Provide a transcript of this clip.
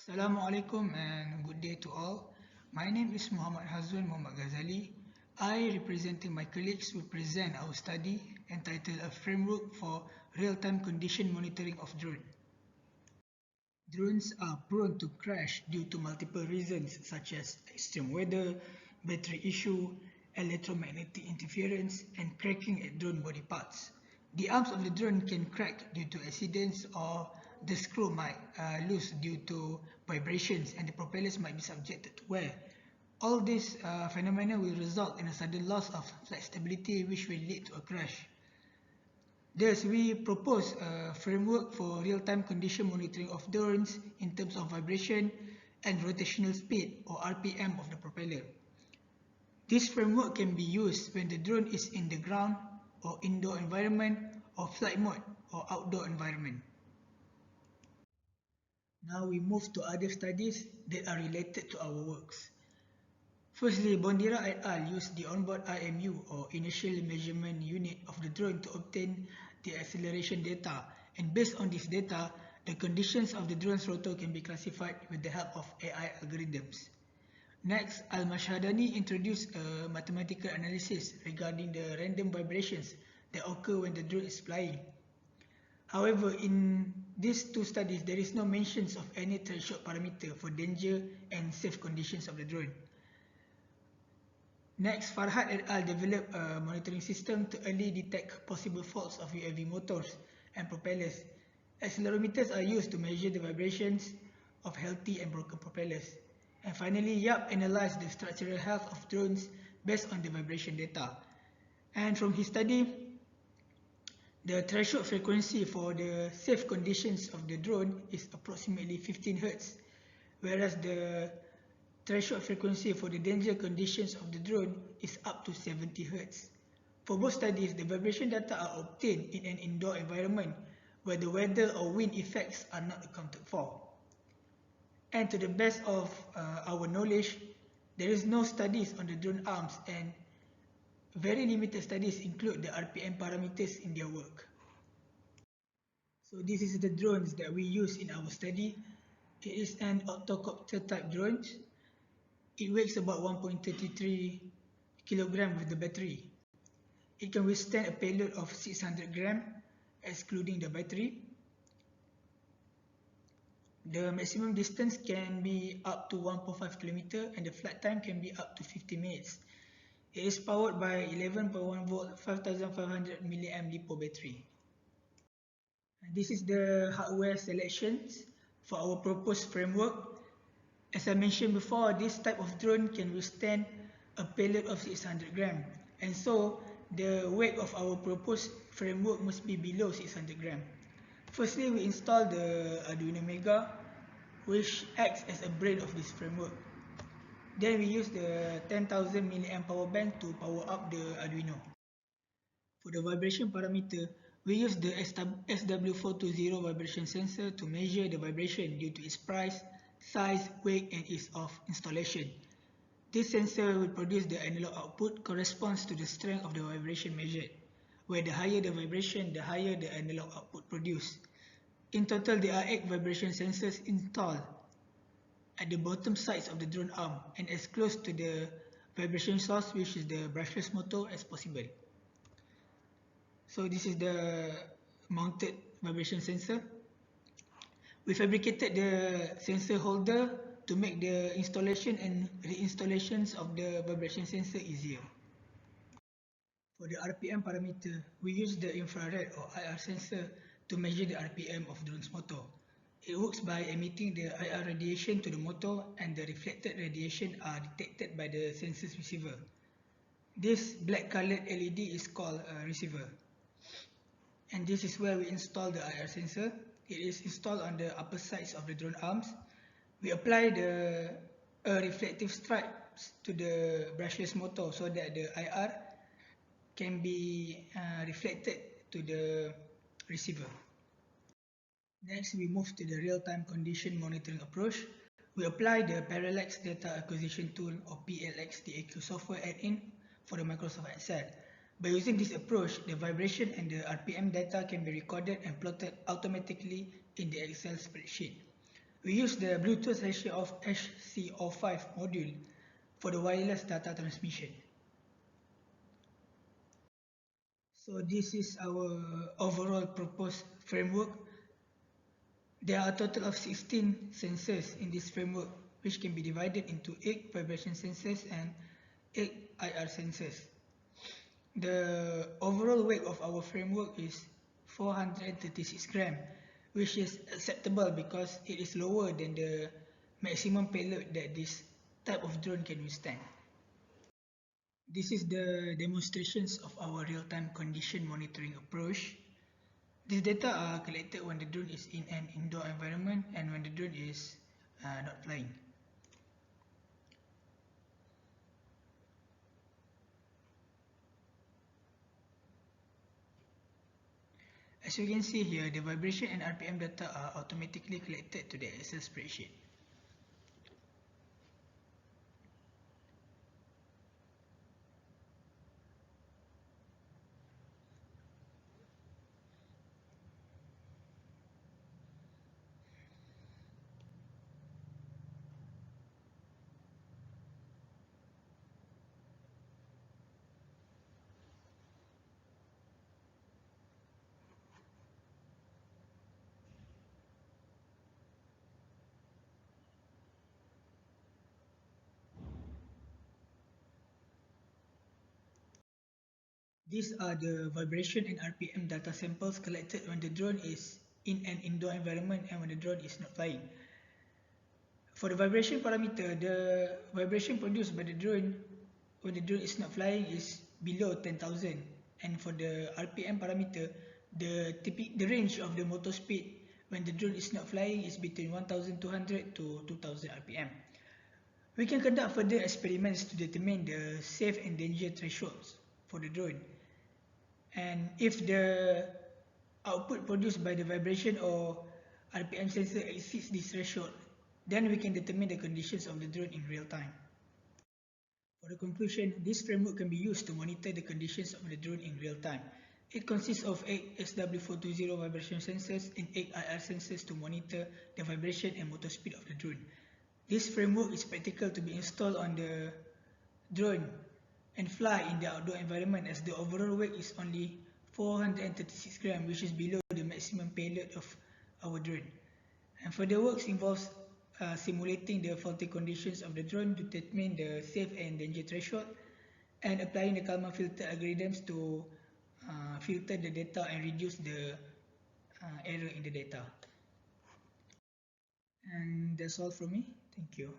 Assalamualaikum and good day to all. My name is Muhammad Hazwan Muhammad Ghazali. I, representing my colleagues, will present our study entitled A Framework for Real-Time Condition Monitoring of Drone. Drones are prone to crash due to multiple reasons such as extreme weather, battery issue, electromagnetic interference, and cracking at drone body parts. The arms of the drone can crack due to accidents, or the screw might loose due to vibrations, and the propellers might be subjected to wear. All these phenomena will result in a sudden loss of flight stability, which will lead to a crash. Thus, we propose a framework for real-time condition monitoring of drones in terms of vibration and rotational speed, or RPM, of the propeller. This framework can be used when the drone is in the ground or indoor environment, or flight mode or outdoor environment. Now we move to other studies that are related to our works. Firstly, Bondira et al. Used the onboard IMU, or Initial Measurement Unit, of the drone to obtain the acceleration data, and based on this data, the conditions of the drone's rotor can be classified with the help of AI algorithms. Next, Al-Mashhadani introduced a mathematical analysis regarding the random vibrations that occur when the drone is flying. However, in these two studies, there is no mentions of any threshold parameter for danger and safe conditions of the drone. Next, Farhat et al. Developed a monitoring system to early detect possible faults of UAV motors and propellers. Accelerometers are used to measure the vibrations of healthy and broken propellers. And finally, Yap analyzed the structural health of drones based on the vibration data. And from his study, the threshold frequency for the safe conditions of the drone is approximately 15 Hz, whereas the threshold frequency for the danger conditions of the drone is up to 70 Hz. For both studies, the vibration data are obtained in an indoor environment where the weather or wind effects are not accounted for. And to the best of our knowledge, there is no studies on the drone arms, and very limited studies include the RPM parameters in their work. So this is the drones that we use in our study. It is an octocopter type drone. It weighs about 1.33 kg with the battery. It can withstand a payload of 600 grams, excluding the battery. The maximum distance can be up to 1.5 km and the flight time can be up to 50 minutes. It is powered by 11.1 volt 5500 mAh LiPo battery. And this is the hardware selections for our proposed framework. As I mentioned before, this type of drone can withstand a payload of 600 grams, and so the weight of our proposed framework must be below 600 grams. Firstly, we install the Arduino Mega, which acts as a brain of this framework. Then we use the 10,000 mAh power bank to power up the Arduino. For the vibration parameter, we use the SW420 vibration sensor to measure the vibration due to its price, size, weight, and ease of installation. This sensor will produce the analog output corresponds to the strength of the vibration measured, where the higher the vibration, the higher the analog output produced. In total, there are 8 vibration sensors installed at the bottom sides of the drone arm and as close to the vibration source, which is the brushless motor, as possible. So this is the mounted vibration sensor. We fabricated the sensor holder to make the installation and reinstallations of the vibration sensor easier. For the RPM parameter, we use the infrared or IR sensor to measure the RPM of drone's motor. It works by emitting the IR radiation to the motor, and the reflected radiation are detected by the sensor's receiver. This black colored LED is called a receiver. And this is where we install the IR sensor. It is installed on the upper sides of the drone arms. We apply the reflective stripes to the brushless motor so that the IR can be reflected to the receiver. Next, we move to the real-time condition monitoring approach. We apply the Parallax Data Acquisition Tool, or PLX DAQ software add-in for the Microsoft Excel. By using this approach, the vibration and the RPM data can be recorded and plotted automatically in the Excel spreadsheet. We use the Bluetooth HC05 module for the wireless data transmission. So this is our overall proposed framework. There are a total of 16 sensors in this framework, which can be divided into 8 vibration sensors and 8 IR sensors. The overall weight of our framework is 436 grams, which is acceptable because it is lower than the maximum payload that this type of drone can withstand. This is the demonstrations of our real-time condition monitoring approach. These data are collected when the drone is in an indoor environment and when the drone is not flying. As you can see here, the vibration and RPM data are automatically collected to the Excel spreadsheet. These are the vibration and RPM data samples collected when the drone is in an indoor environment and when the drone is not flying. For the vibration parameter, the vibration produced by the drone when the drone is not flying is below 10,000, and for the RPM parameter, the range of the motor speed when the drone is not flying is between 1,200 to 2,000 RPM. We can conduct further experiments to determine the safe and danger thresholds for the drone. And if the output produced by the vibration or RPM sensor exceeds this threshold, then we can determine the conditions of the drone in real time. For the conclusion, this framework can be used to monitor the conditions of the drone in real time. It consists of 8 SW420 vibration sensors and 8 IR sensors to monitor the vibration and motor speed of the drone. This framework is practical to be installed on the drone and fly in the outdoor environment, as the overall weight is only 436 grams, which is below the maximum payload of our drone. And further works involves simulating the faulty conditions of the drone to determine the safe and danger threshold, and applying the Kalman filter algorithms to filter the data and reduce the error in the data. And that's all from me. Thank you.